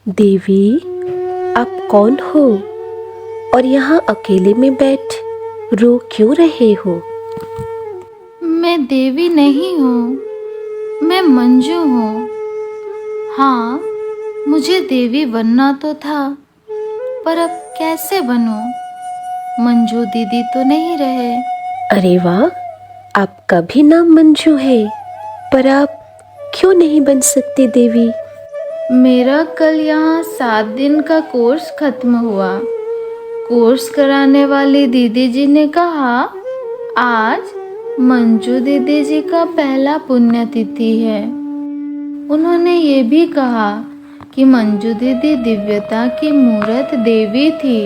देवी, आप कौन हो और यहाँ अकेले में बैठ रो क्यों रहे हो? मैं देवी नहीं हूँ, मैं मंजू हूँ। हाँ, मुझे देवी बनना तो था, पर अब कैसे बनूं? मंजू दीदी तो नहीं रहे। अरे वाह, आपका भी नाम मंजू है, पर आप क्यों नहीं बन सकती देवी? मेरा कल यहाँ 7 दिन का कोर्स खत्म हुआ। कोर्स कराने वाली दीदी जी ने कहा आज मंजू दीदी जी का पहला पुण्यतिथि है। उन्होंने ये भी कहा कि मंजू दीदी दिव्यता की मूर्त देवी थी।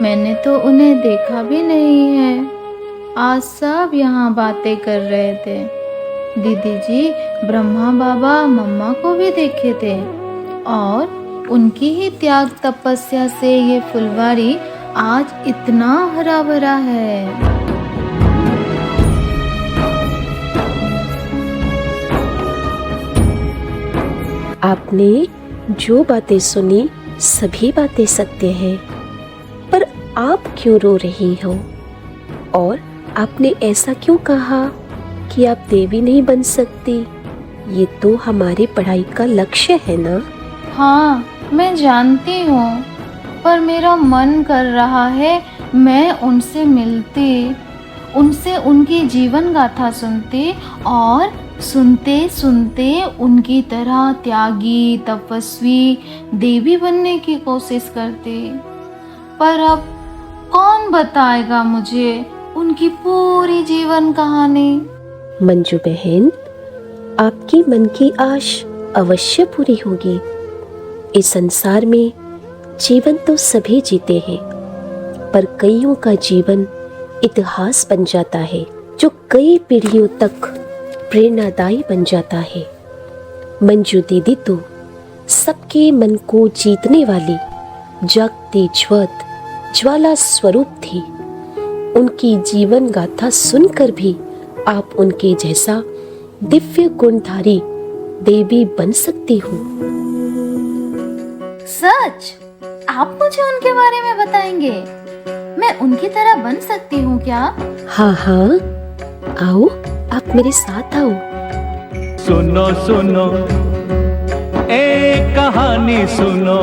मैंने तो उन्हें देखा भी नहीं है। आज सब यहाँ बातें कर रहे थे। दीदी जी ब्रह्मा बाबा मम्मा को भी देखे थे और उनकी ही त्याग तपस्या से ये फुलवारी आज इतना हरा भरा है। आपने जो बातें सुनी सभी बातें सत्य हैं, पर आप क्यों रो रही हो? और आपने ऐसा क्यों कहा कि आप देवी नहीं बन सकती? ये तो हमारी पढ़ाई का लक्ष्य है ना? हाँ, मैं जानती हूँ, पर मेरा मन कर रहा है मैं उनसे मिलती, उनसे उनकी जीवन गाथा सुनती और सुनते सुनते उनकी तरह त्यागी तपस्वी देवी बनने की कोशिश करती। पर अब कौन बताएगा मुझे उनकी पूरी जीवन कहानी? मंजू बहन, आपकी मन की आश अवश्य पूरी होगी। इस संसार में जीवन तो सभी जीते हैं, पर कईयों का जीवन इतिहास बन जाता है जो कई पीढ़ियों तक प्रेरणादायी बन जाता है। मंजू दीदी तो सबके मन को जीतने वाली जागती ज्वाला स्वरूप थी। उनकी जीवन गाथा सुनकर भी आप उनके जैसा दिव्य गुणधारी देवी बन सकती हो। सच? आप मुझे उनके बारे में बताएंगे? मैं उनकी तरह बन सकती हूँ क्या? हाँ हाँ, आओ, आप मेरे साथ आओ। सुनो सुनो एक कहानी सुनो,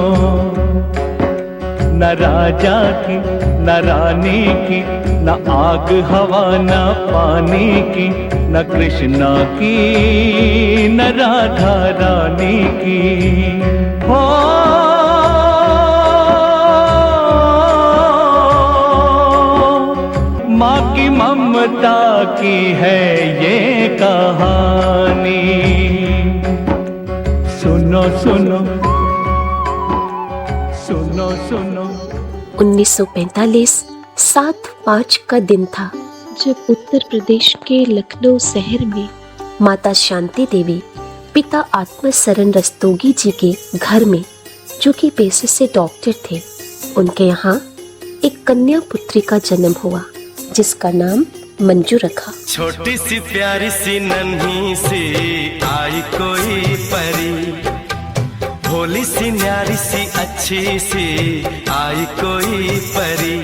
न राजा की न रानी की, न आग हवा न पानी की, न कृष्णा की न राधा रानी की। हो माँ की ममता की है ये कहानी। सुनो सुनो सुनो सुनो। 1945 7 मार्च का दिन था जब उत्तर प्रदेश के लखनऊ शहर में माता शांति देवी पिता आत्मशरण रस्तोगी जी के घर में, जो कि पेशे से डॉक्टर थे, उनके यहाँ एक कन्या पुत्री का जन्म हुआ जिसका नाम मंजू रखा। छोटी सी प्यारी सी नन्ही सी आई कोई परी, भोली सी न्यारी सी अच्छी सी आई कोई परी।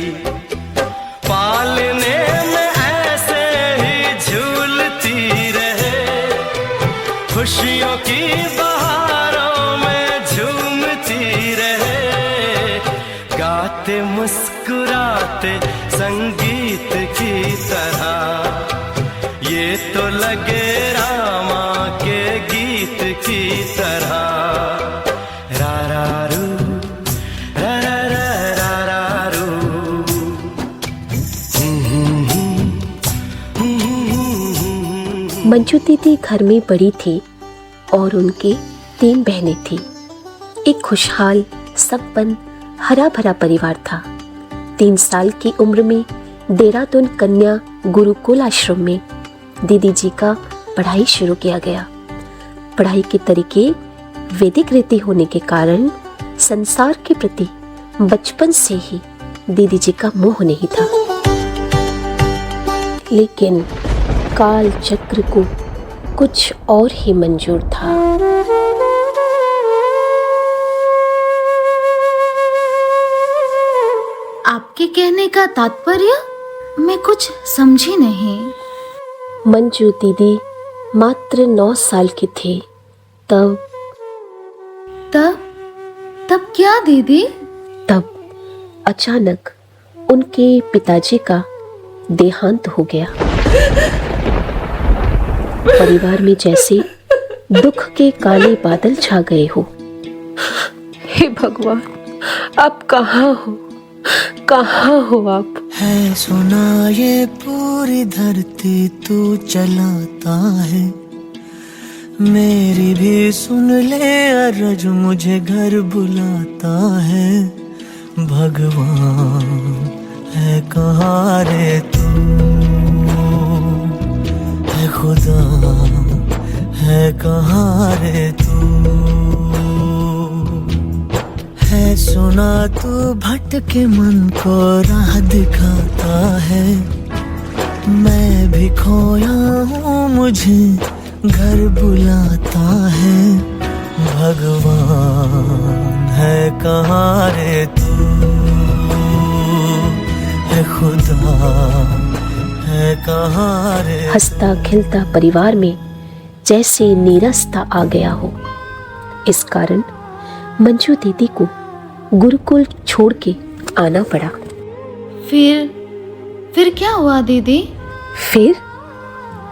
पालने में ऐसे ही झूलती रहे, खुशियों की बहारों में झूमती रहे। गाते मुस्कुराते संगीत की तरह, ये तो लगे रामा के गीत की तरह। मंजू दीदी घर में बड़ी थी और उनके 3 बहनें थी। एक खुशहाल संपन्न हरा भरा परिवार था। 3 साल की उम्र में देहरादून कन्या गुरुकुल आश्रम में दीदी जी का पढ़ाई शुरू किया गया। पढ़ाई के तरीके वैदिक रीति होने के कारण संसार के प्रति बचपन से ही दीदी जी का मोह नहीं था। लेकिन काल चक्र को कुछ और ही मंजूर था। कहने का तात्पर्य मैं कुछ समझी नहीं। मंजू दीदी मात्र 9 साल की थी तब तब क्या दीदी? तब अचानक उनके पिताजी का देहांत हो गया। परिवार में जैसे दुख के काले बादल छा गए हो। हे भगवान, आप कहाँ हो? कहाँ हो आप? है सुना ये पूरी धरती तू चलाता है, मेरी भी सुन ले अरज मुझे घर बुलाता है। भगवान है कहाँ रे तू, है खुदा है कहाँ रे तू। है सुना तू भटके मन को राह दिखाता है, मैं भी खोया हूँ मुझे घर बुलाता है। भगवान है कहाँ रे तू, है खुदा है कहाँ रे। हंसता खिलता परिवार में जैसे नीरसता आ गया हो। इस कारण मंजू दीदी को गुरुकुल छोड़ के आना पड़ा। फिर क्या हुआ दीदी? फिर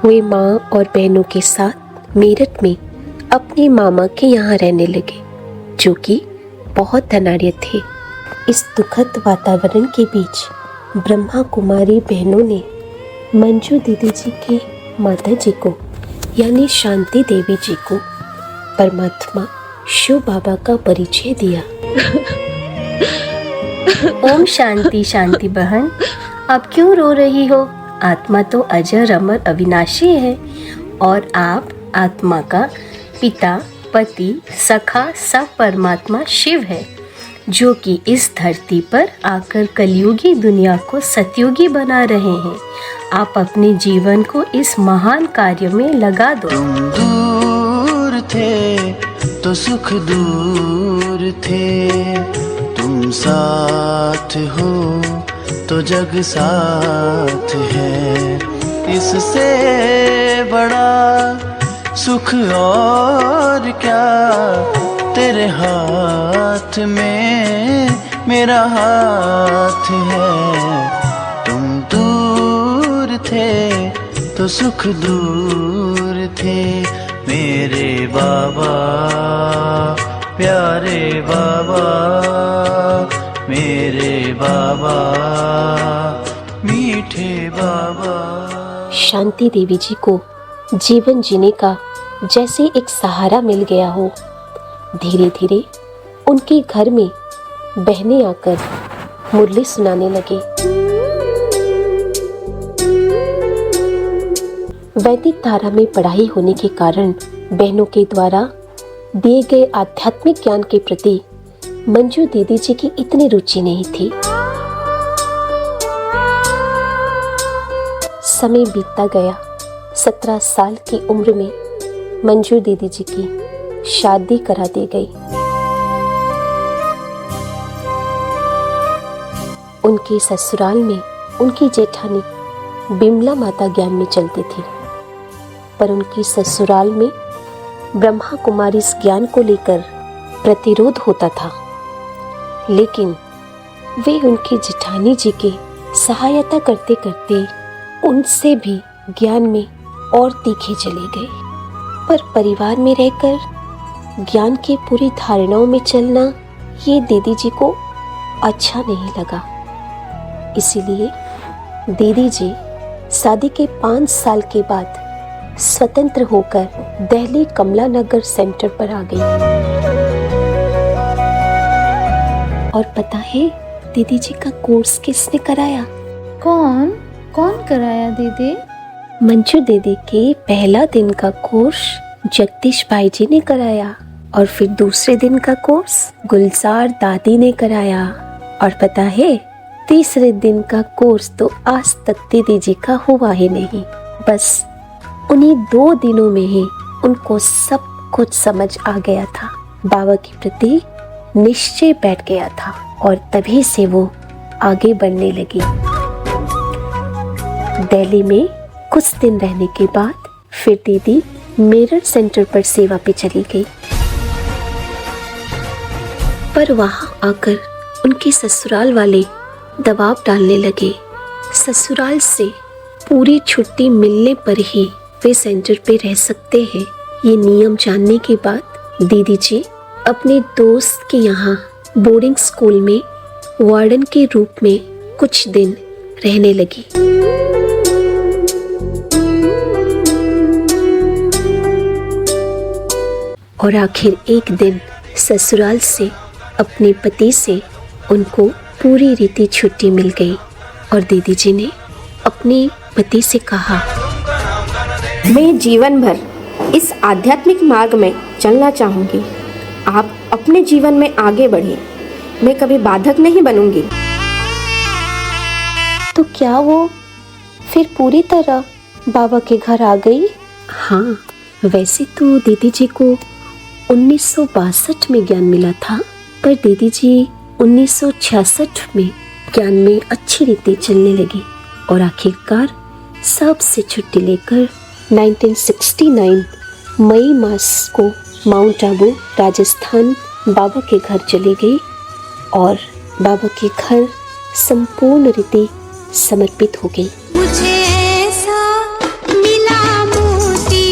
वे माँ और बहनों के साथ मेरठ में अपने मामा के यहाँ रहने लगे, जो कि बहुत धनाढ़ थे। इस दुखद वातावरण के बीच ब्रह्मा कुमारी बहनों ने मंजू दीदी जी के माता जी को यानी शांति देवी जी को परमात्मा शिव बाबा का परिचय दिया। ओम शांति शांति बहन, आप क्यों रो रही हो? आत्मा तो अजर अमर अविनाशी है और आप आत्मा का पिता, पति, सखा सब परमात्मा शिव है, जो कि इस धरती पर आकर कलयुगी दुनिया को सतयुगी बना रहे हैं। आप अपने जीवन को इस महान कार्य में लगा दो। तुम दूर थे तो सुख दूर थे, तुम साथ हो तो जग साथ है। इससे बड़ा सुख और क्या, तेरे हाथ में मेरा हाथ है। तुम दूर थे तो सुख दूर थे, मेरे बाबा प्यारे बाबा, मेरे बाबा मीठे बाबा। शांति देवी जी को जीवन जीने का जैसे एक सहारा मिल गया हो। धीरे धीरे उनके घर में बहनें आकर मुरली सुनाने लगे। वैदिक धारा में पढ़ाई होने के कारण बहनों के द्वारा दिए गए आध्यात्मिक ज्ञान के प्रति मंजू दीदी जी की इतनी रुचि नहीं थी। समय बीतता गया। 17 साल की उम्र में मंजू दीदी जी की शादी करा दी गई। उनके ससुराल में उनकी जेठानी बिमला माता ज्ञान में चलती थी, पर उनकी ससुराल में ब्रह्मा कुमारी इस ज्ञान को लेकर प्रतिरोध होता था। लेकिन वे उनकी जेठानी जी की सहायता करते करते उनसे भी ज्ञान में और तीखे चले गए। पर परिवार में रहकर ज्ञान की पूरी धारणाओं में चलना ये दीदी जी को अच्छा नहीं लगा। इसीलिए दीदी जी शादी के 5 साल के बाद स्वतंत्र होकर दिल्ली कमला नगर सेंटर पर आ गई। और पता है दीदी जी का कोर्स किसने कराया? कौन कराया दीदी? मंजू दीदी के पहला दिन का कोर्स जगदीश भाई जी ने कराया, और फिर दूसरे दिन का कोर्स गुलजार दादी ने कराया, और पता है तीसरे दिन का कोर्स तो आज तक दीदी जी का हुआ ही नहीं। बस उन्हीं 2 दिनों में ही उनको सब कुछ समझ आ गया था। बाबा के प्रति निश्चय बैठ गया था, और तभी से वो आगे बढ़ने लगी। दिल्ली में कुछ दिन रहने के बाद फिर दीदी मेरठ सेंटर पर सेवा पे चली गई। पर वहां आकर उनके ससुराल वाले दबाव डालने लगे। ससुराल से पूरी छुट्टी मिलने पर ही वे सेंटर पे रह सकते हैं, ये नियम जानने के बाद दीदी जी अपने दोस्त के यहाँ बोर्डिंग स्कूल में वार्डन के रूप में कुछ दिन रहने लगी। और आखिर एक दिन ससुराल से अपने पति से उनको पूरी रीति छुट्टी मिल गई और दीदी जी ने अपने पति से कहा, मैं जीवन भर इस आध्यात्मिक मार्ग में चलना चाहूँगी। आप अपने जीवन में आगे बढ़िए, मैं कभी बाधक नहीं बनूंगी। तो क्या वो फिर पूरी तरह बाबा के घर आ गई? हाँ, वैसे तो दीदी जी को 1962 में ज्ञान मिला था, पर दीदी जी 1966 में ज्ञान में अच्छी रीति चलने लगी और आखिरकार सबसे छुट्टी लेकर 1969 मई मास को माउंट आबू राजस्थान बाबा के घर चली गई और बाबा के घर संपूर्ण रीति समर्पित हो गई। मुझे ऐसा मिला मोती,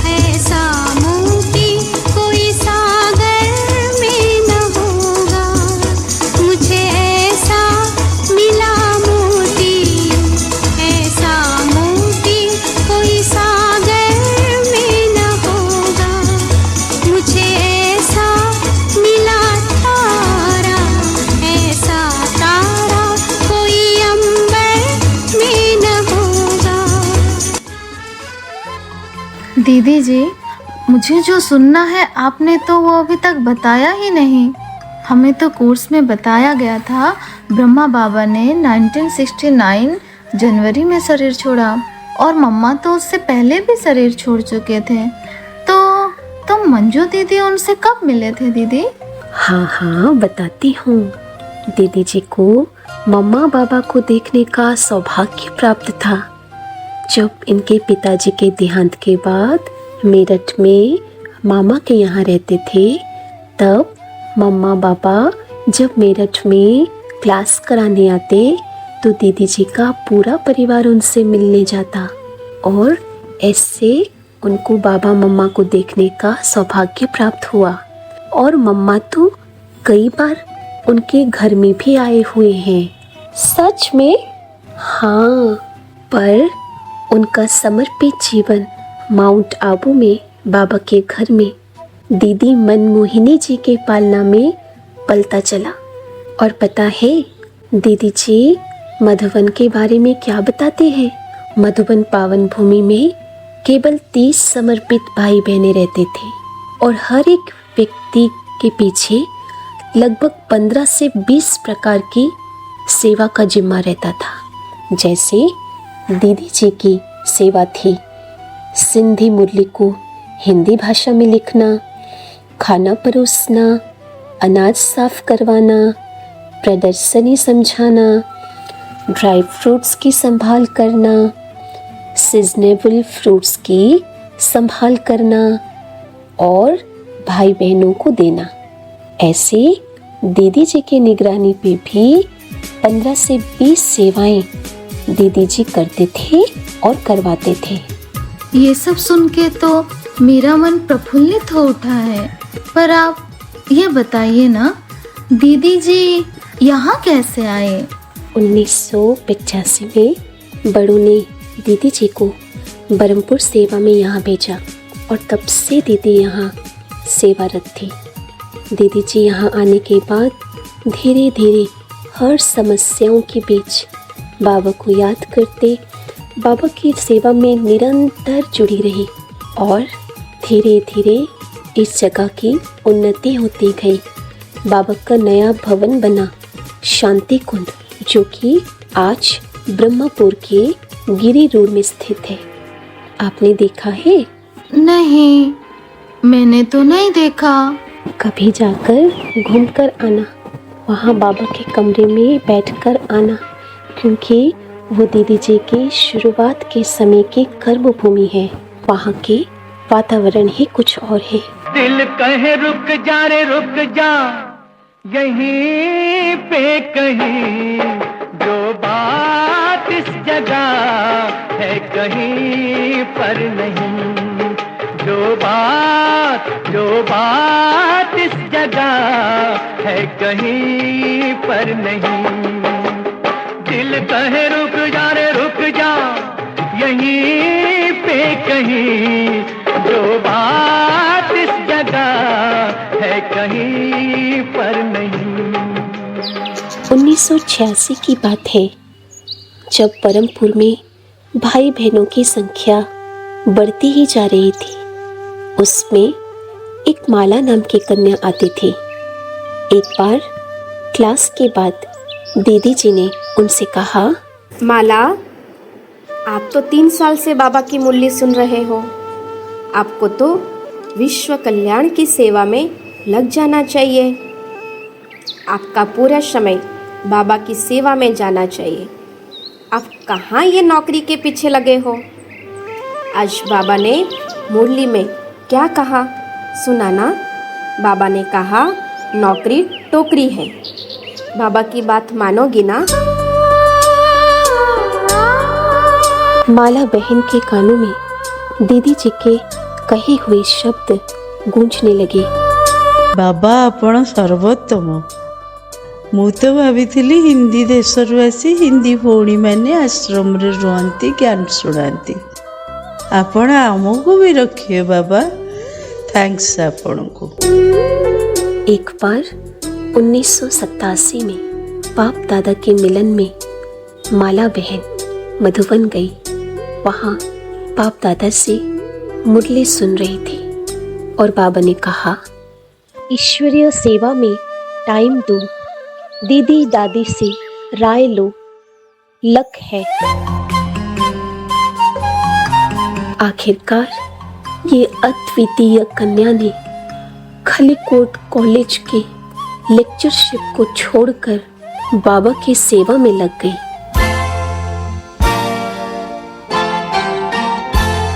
ऐसा मोती कोई सागर में न होगा। मुझे ऐसा मिला मोती, ऐसा मोती कोई सागर में न होगा। मुझे ऐसा मिला तारा, ऐसा तारा कोई अंबर में न होगा। दीदी जी, मुझे जो सुनना है आपने तो वो अभी तक बताया ही नहीं। हमें तो कोर्स में बताया गया था ब्रह्मा बाबा ने 1969 जनवरी में शरीर छोड़ा और मम्मा तो उससे पहले भी शरीर छोड़ चुके थे। तो मंजू दीदी उनसे कब मिले थे दीदी? हाँ, बताती हूँ। दीदी जी को मम्मा बाबा को देखने का सौभाग्य प्राप्त था। जब इनके पिताजी के देहांत के बाद मेरठ में मामा के यहाँ रहते थे, तब मम्मा बाबा जब मेरठ में क्लास कराने आते तो दीदी जी का पूरा परिवार उनसे मिलने जाता और ऐसे उनको बाबा मम्मा को देखने का सौभाग्य प्राप्त हुआ। और मम्मा तो कई बार उनके घर में भी आए हुए हैं। सच में? हाँ, पर उनका समर्पित जीवन माउंट आबू में बाबा के घर में दीदी मनमोहिनी जी के पालना में पलता चला। और पता है दीदी जी मधुबन के बारे में क्या बताते हैं? मधुबन पावन भूमि में केवल 30 समर्पित भाई बहनें रहते थे और हर एक व्यक्ति के पीछे लगभग 15 से 20 प्रकार की सेवा का जिम्मा रहता था। जैसे दीदी जी की सेवा थी सिंधी मुरली को हिंदी भाषा में लिखना, खाना परोसना, अनाज साफ करवाना, प्रदर्शनी समझाना, ड्राई फ्रूट्स की संभाल करना, सीजनेबल फ्रूट्स की संभाल करना और भाई बहनों को देना। ऐसे दीदी जी की निगरानी पे भी 15 से 20 सेवाएं दीदी जी करते थे और करवाते थे। ये सब सुन के तो मेरा मन प्रफुल्लित हो उठा है। पर आप ये बताइए ना, दीदी जी यहाँ कैसे आए? 1985 में बड़ों ने दीदी जी को बरमपुर सेवा में यहाँ भेजा और तब से दीदी यहाँ सेवारत थी। दीदी जी यहाँ आने के बाद धीरे धीरे हर समस्याओं के बीच बाबा को याद करते बाबा की सेवा में निरंतर जुड़ी रही और धीरे धीरे इस जगह की उन्नति होती गई। बाबा का नया भवन बना शांति कुंड, जो कि आज ब्रह्मपुर के गिरी रोड में स्थित है। आपने देखा है? नहीं, मैंने तो नहीं देखा। कभी जाकर घूमकर आना, वहाँ बाबा के कमरे में बैठकर आना, क्योंकि वो दीदी जी की शुरुआत के समय की कर्म भूमि है। वहाँ के वातावरण ही कुछ और है। दिल कहे रुक जा रे रुक जा, यहीं पे कहीं जो बात इस जगह है कहीं पर नहीं, जो बात इस जगह है कहीं पर नहीं। दिल कहे रुक जा रे रुक जा, यहीं पे कहीं जो बात इस जगह है कहीं पर नहीं। 1986 की बात है, जब परमपुर में भाई बहनों की संख्या बढ़ती ही जा रही थी। उसमें एक माला नाम की कन्या आती थी। एक बार क्लास के बाद दीदी जी ने उनसे कहा, माला, आप तो 3 साल से बाबा की मुरली सुन रहे हो। आपको तो विश्व कल्याण की सेवा में लग जाना चाहिए। आपका पूरा समय बाबा की सेवा में जाना चाहिए। आप कहाँ ये नौकरी के पीछे लगे हो? आज बाबा ने मुरली में क्या कहा सुना ना? बाबा ने कहा नौकरी टोकरी है। बाबा की बात मानोगी ना? माला बहन के कानों में दीदी जी के कहे हुए शब्द गूंजने लगे। बाबा आपण सर्वोत्तम। मु तो भाभी हिंदी देशरू आसी हिंदी भौणी मैंने आश्रम रे रुहंती ज्ञान शुणाती। आपण आमको भी रखिए बाबा। थैंक्स आपण को। एक बार 1987 में बाप दादा के मिलन में माला बहन मधुबन गई। वहाँ बाप दादा से मुरली सुन रही थी और बाबा ने कहा, ईश्वरीय सेवा में टाइम दो, दीदी दादी से राय लो, लक है। आखिरकार ये अद्वितीय कन्या ने खलीकोट कॉलेज के लेक्चरशिप को छोड़कर बाबा की सेवा में लग गई।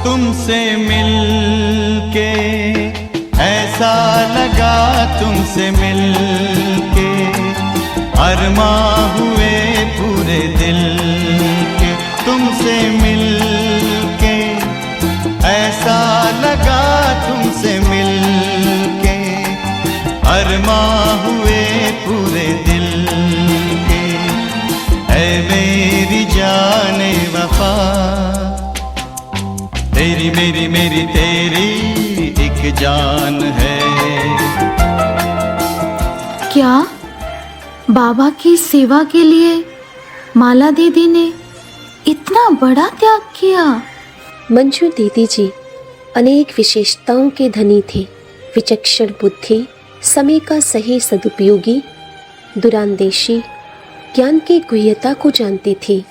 तुमसे मिलके ऐसा लगा, तुमसे मिलके अरमां हुए पूरे दिल के। तुमसे मिलके ऐसा लगा, तुमसे मिलके अरमां हुए पूरे दिल के। ऐ मेरी जाने वफा, तेरी मेरी मेरी तेरी एक जान है। क्या बाबा की सेवा के लिए माला दीदी ने इतना बड़ा त्याग किया? मंजू दीदी जी अनेक विशेषताओं के धनी थे। विचक्षण बुद्धि, समय का सही सदुपयोगी, दूरांदेशी, ज्ञान की गुह्यता को जानती थी,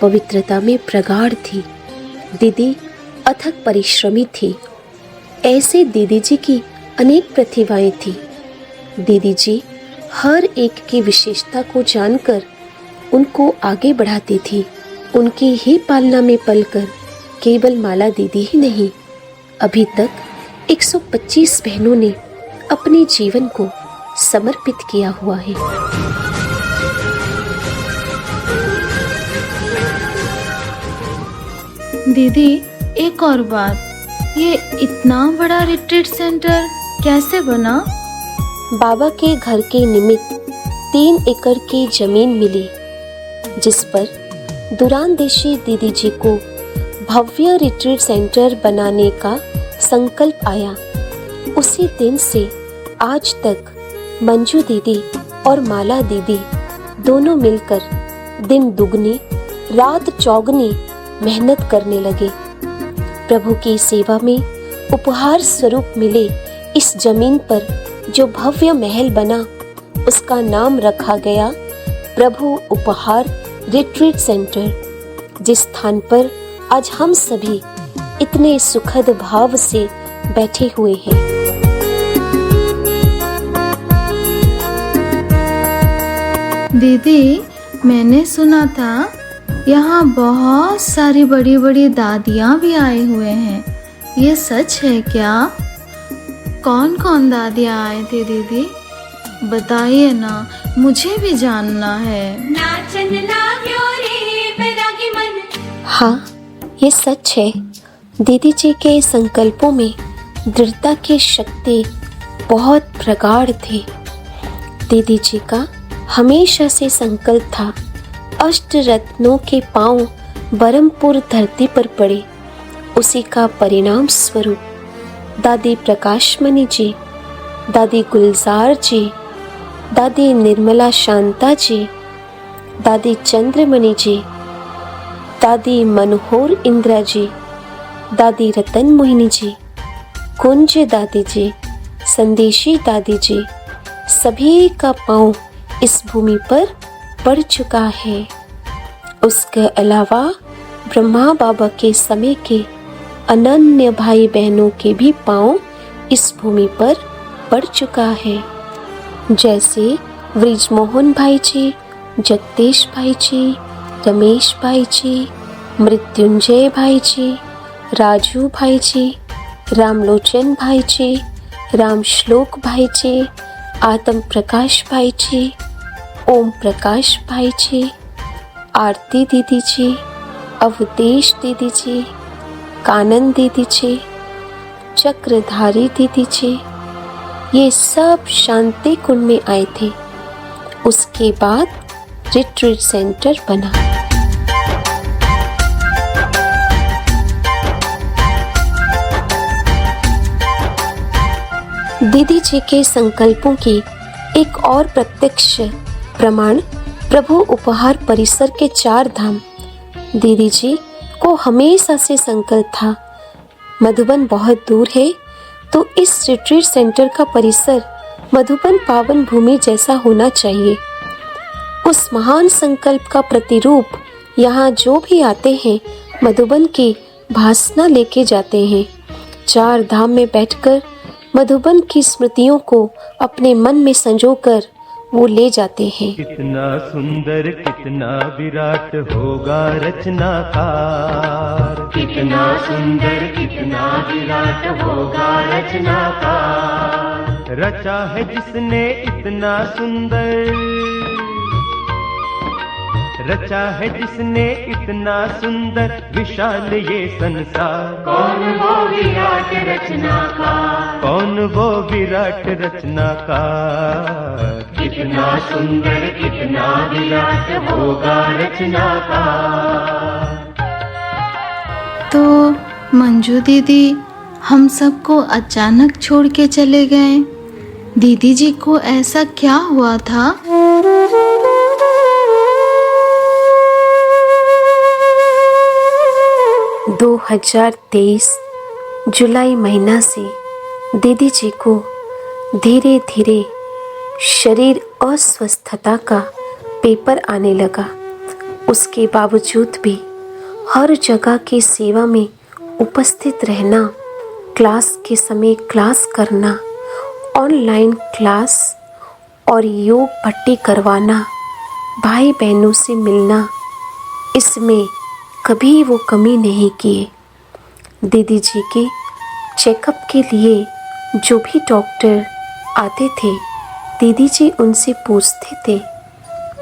पवित्रता में प्रगाढ़ थी। दीदी अथक परिश्रमी थी। ऐसे दीदी जी की अनेक प्रतिभाएं थी। दीदी जी हर एक की विशेषता को जानकर उनको आगे बढ़ाती थी। उनकी ही पालना में पलकर केवल माला दीदी ही नहीं, अभी तक 125 बहनों ने अपने जीवन को समर्पित किया हुआ है। दीदी, एक और बात, ये इतना बड़ा रिट्रीट सेंटर कैसे बना? बाबा के घर के निमित्त 3 एकड़ की जमीन मिली, जिस पर दूरांदेशी दीदी जी को भव्य रिट्रीट सेंटर बनाने का संकल्प आया। उसी दिन से आज तक मंजू दीदी और माला दीदी दोनों मिलकर दिन दुगनी रात चौगनी मेहनत करने लगे। प्रभु की सेवा में उपहार स्वरूप मिले इस जमीन पर जो भव्य महल बना, उसका नाम रखा गया प्रभु उपहार रिट्रीट सेंटर। जिस स्थान पर आज हम सभी इतने सुखद भाव से बैठे हुए हैं। दीदी, मैंने सुना था यहाँ बहुत सारी बड़ी बड़ी दादियाँ भी आए हुए हैं, ये सच है क्या? कौन कौन दादियाँ आए थे दीदी? बताइए ना, मुझे भी जानना है। नाचन लाग्यो रे बैरागी मन। हाँ, ये सच है। दीदी जी के संकल्पों में दृढ़ता की शक्ति बहुत प्रगाढ़ थी। दीदी जी का हमेशा से संकल्प था, अष्ट रत्नों के पांव बरमपुर धरती पर पड़े। उसी का परिणाम स्वरूप दादी प्रकाशमणि जी, दादी गुलजार जी, दादी निर्मला शांता जी, दादी चंद्रमणि जी, दादी मनोहर इंदिरा जी, दादी रतन मोहिनी जी, कुंज दादी जी, संदेशी दादी जी, सभी का पांव इस भूमि पर पड़ चुका है। उसके अलावा ब्रह्मा बाबा के समय के अनन्य भाई बहनों के भी पांव इस भूमि पर पड़ चुका है, जैसे ब्रिजमोहन भाई जी, जगदीश भाई जी, रमेश भाई जी, मृत्युंजय भाई जी, राजू भाई जी, रामलोचन भाई जी, राम श्लोक भाई जी, आत्म प्रकाश भाई जी, ओम प्रकाश भाई जी, आरती दीदी जी, अवधेश दीदी जी, कानन दीदी जी, चक्रधारी दीदी जी, ये सब शांति कुंड में आए थे। उसके बाद रिट्रीट सेंटर बना। दीदी जी के संकल्पों की एक और प्रत्यक्ष प्रमाण प्रभु उपहार परिसर के 4 धाम। दीदी जी को हमेशा से संकल्प था, मधुबन बहुत दूर है तो इस रिट्रीट सेंटर का परिसर मधुबन पावन भूमि जैसा होना चाहिए। उस महान संकल्प का प्रतिरूप यहाँ जो भी आते हैं मधुबन की भासना लेके जाते हैं। 4 धाम में बैठकर मधुबन की स्मृतियों को अपने मन में संजोकर वो ले जाते हैं। कितना सुंदर कितना विराट होगा रचनाकार, कितना सुंदर कितना विराट होगा रचनाकार। रचा है जिसने इतना सुंदर, रचा है जिसने इतना सुंदर विशाल ये संसार। कौन वो विराट रचनाकार, कौन वो विराट रचनाकार। कितना सुंदर कितना विराट होगा रचनाकार। तो मंजू दीदी हम सबको अचानक छोड़ के चले गए। दीदी जी को ऐसा क्या हुआ था? 2023 जुलाई महीना से दीदी जी को धीरे धीरे शरीर अस्वस्थता का पेपर आने लगा। उसके बावजूद भी हर जगह की सेवा में उपस्थित रहना, क्लास के समय क्लास करना, ऑनलाइन क्लास और योग पट्टी करवाना, भाई बहनों से मिलना, इसमें कभी वो कमी नहीं किए। दीदी जी के चेकअप के लिए जो भी डॉक्टर आते थे, दीदी जी उनसे पूछते थे,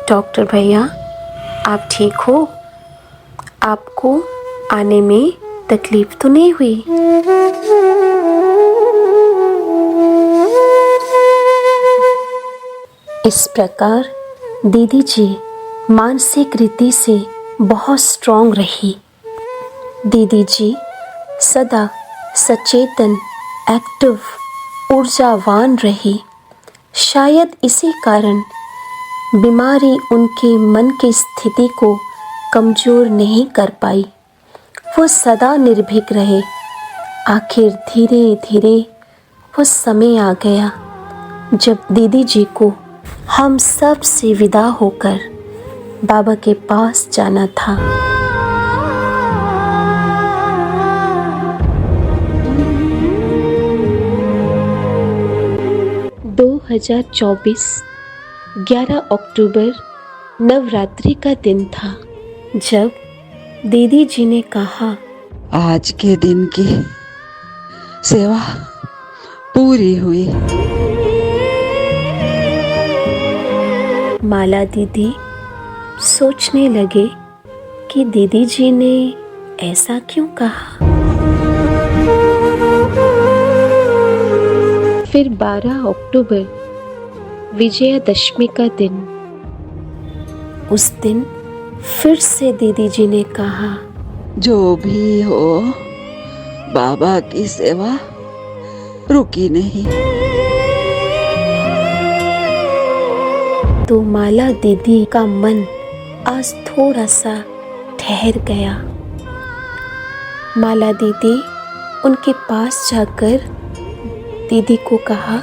डॉक्टर भैया आप ठीक हो? आपको आने में तकलीफ तो नहीं हुई? इस प्रकार दीदी जी मानसिक रीति से बहुत स्ट्रॉन्ग रही। दीदी जी सदा सचेतन, एक्टिव, ऊर्जावान रही। शायद इसी कारण बीमारी उनके मन की स्थिति को कमज़ोर नहीं कर पाई। वो सदा निर्भीक रहे। आखिर धीरे धीरे वो समय आ गया जब दीदी जी को हम सब से विदा होकर बाबा के पास जाना था। 2024 11 अक्टूबर नवरात्रि का दिन था जब दीदी जी ने कहा, आज के दिन की सेवा पूरी हुई। माला दीदी सोचने लगे कि दीदी जी ने ऐसा क्यों कहा। फिर 12 अक्टूबर विजयादशमी का दिन। उस दिन फिर से दीदी जी ने कहा, जो भी हो, बाबा की सेवा रुकी नहीं। तो माला दीदी का मन आज थोड़ा सा ठहर गया। माला दीदी उनके पास जाकर दीदी को कहा,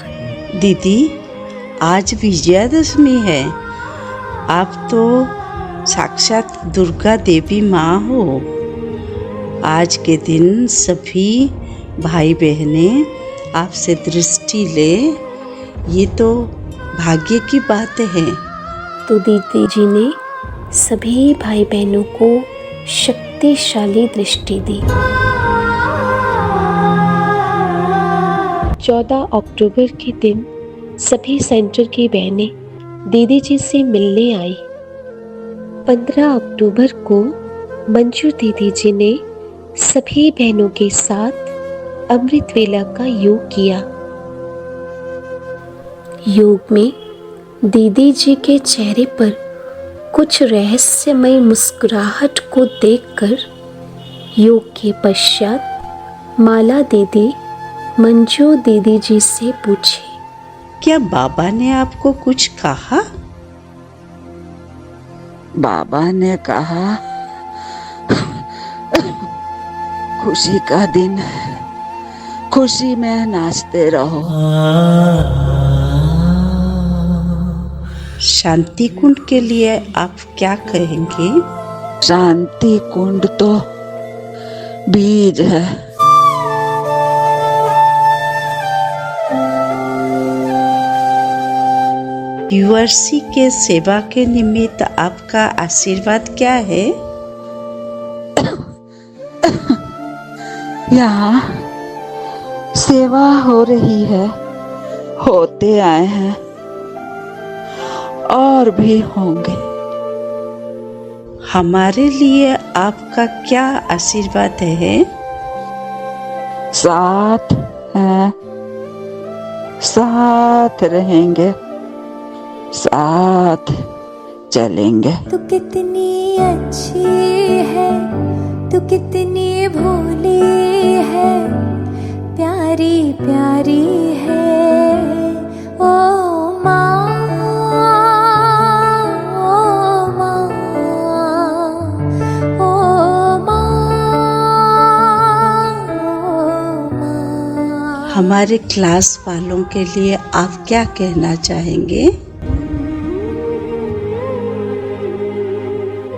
दीदी, आज विजयादशमी है। आप तो साक्षात दुर्गा देवी माँ हो। आज के दिन सभी भाई बहनें आपसे दृष्टि ले, ये तो भाग्य की बात है। तो दीदी जी ने सभी भाई बहनों को शक्तिशाली दृष्टि दी। 14 अक्टूबर के दिन सभी सेंटर की बहनें दीदी जी से मिलने आई। 15 अक्टूबर को मंजू दीदी जी ने सभी बहनों के साथ अमृत वेला का योग किया। योग में दीदी जी के चेहरे पर कुछ रहस्यमय मुस्कुराहट को देखकर योग के पश्चात माला दीदी मंजू दीदी जी से पूछे, क्या बाबा ने आपको कुछ कहा? बाबा ने कहा, खुशी का दिन है, खुशी में नाचते रहो। शांति कुंड के लिए आप क्या कहेंगे? शांति कुंड तो बीज है। यूआरसी के सेवा के निमित्त आपका आशीर्वाद क्या है? यहाँ सेवा हो रही है, होते आए हैं और भी होंगे। हमारे लिए आपका क्या आशीर्वाद है? साथ हैं, साथ रहेंगे, साथ चलेंगे। तू कितनी अच्छी है, तू कितनी भोली है, प्यारी प्यारी है ओ माँ, ओ माँ, ओ माँ, ओ माँ। हमारे क्लास वालों के लिए आप क्या कहना चाहेंगे?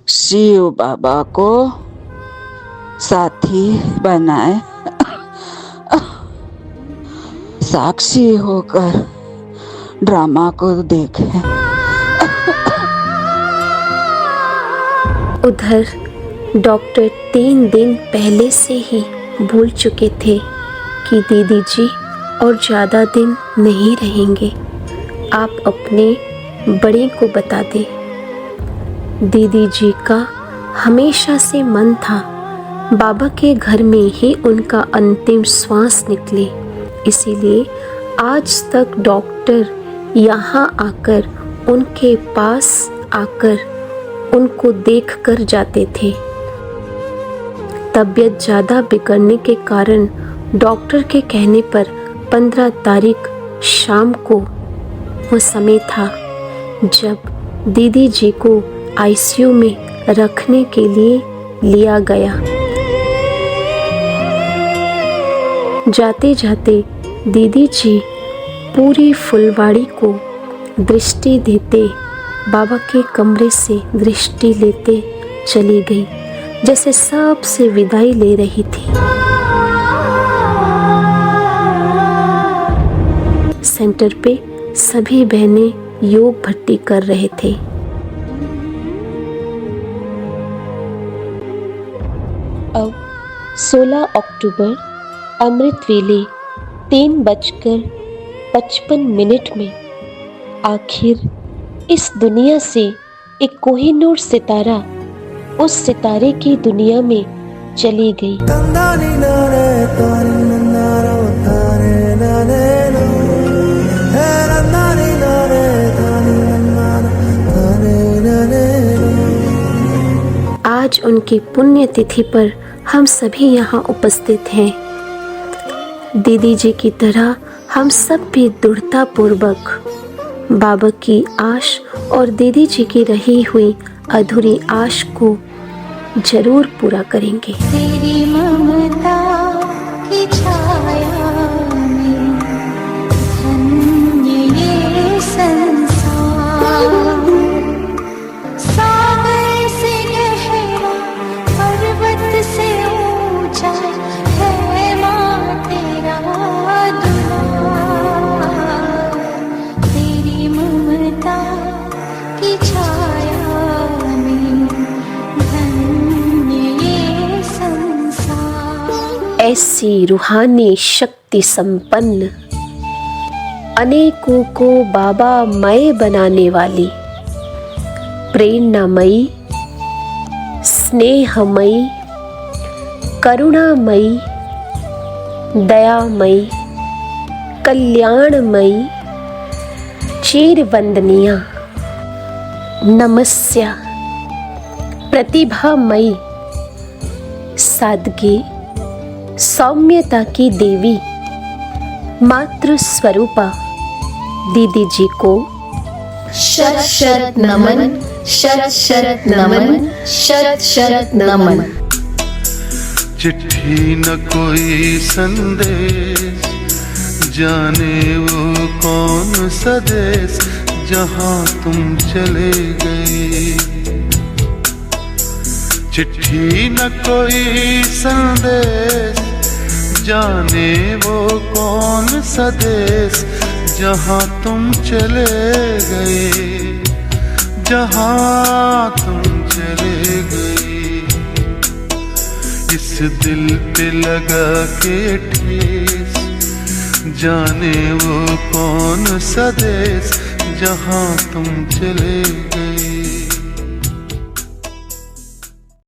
शिव बाबा को साथी बनाए, साक्षी होकर ड्रामा को देखें। उधर डॉक्टर 3 दिन पहले से ही भूल चुके थे कि दीदी जी और ज़्यादा दिन नहीं रहेंगे। आप अपने बड़े को बता दें। दीदी जी का हमेशा से मन था बाबा के घर में ही उनका अंतिम श्वास निकले, इसीलिए आज तक डॉक्टर यहाँ आकर उनके पास आकर उनको देख कर जाते थे। तबीयत ज़्यादा बिगड़ने के कारण डॉक्टर के कहने पर 15 तारीख शाम को वो समय था जब दीदी जी को आईसीयू में रखने के लिए लिया गया। जाते जाते दीदी जी पूरी फुलवाड़ी को दृष्टि देते बाबा के कमरे से दृष्टि लेते चली गई, जैसे सबसे विदाई ले रही थी। सेंटर पे सभी बहनें योग भट्टी कर रहे थे। अब 16 अक्टूबर अमृत वेले 3:55 में आखिर इस दुनिया से एक कोहिनूर सितारा उस सितारे की दुनिया में चली गई। आज उनकी पुण्यतिथि पर हम सभी यहाँ उपस्थित हैं। दीदी जी की तरह हम सब भी दृढ़ता पूर्वक बाबा की आश और दीदी जी की रही हुई अधूरी आश को जरूर पूरा करेंगे। तेरी ममता की छाया में धन्य ये संसार, सागर से गहरा पर्वत से ऊंचा है माँ तेरा दुलार। तेरी ममता की छाया में धन्य ये संसार। ऐसी रूहानी शक्ति संपन्न, अनेकों को बाबा मय बनाने वाली, प्रेरणामयी, स्नेहमयी, करुणामयी, दयामयी, कल्याणमयी, चीरवंदनिया, नमस्या, प्रतिभामयी, सादगी, सौम्यता की देवी मातृ स्वरूपा दीदी जी को शत शत नमन, शत शत नमन, शत शत नमन। चिट्ठी न कोई संदेश, जाने वो कौन सा देश जहाँ तुम चले गए। चिट्ठी न कोई संदेश, जाने वो कौन सा देश जहाँ तुम चले गए, जहाँ तुम चले गए। इस दिल पे लगा के ठेस, जाने वो कौन सा देश जहाँ तुम चले गए।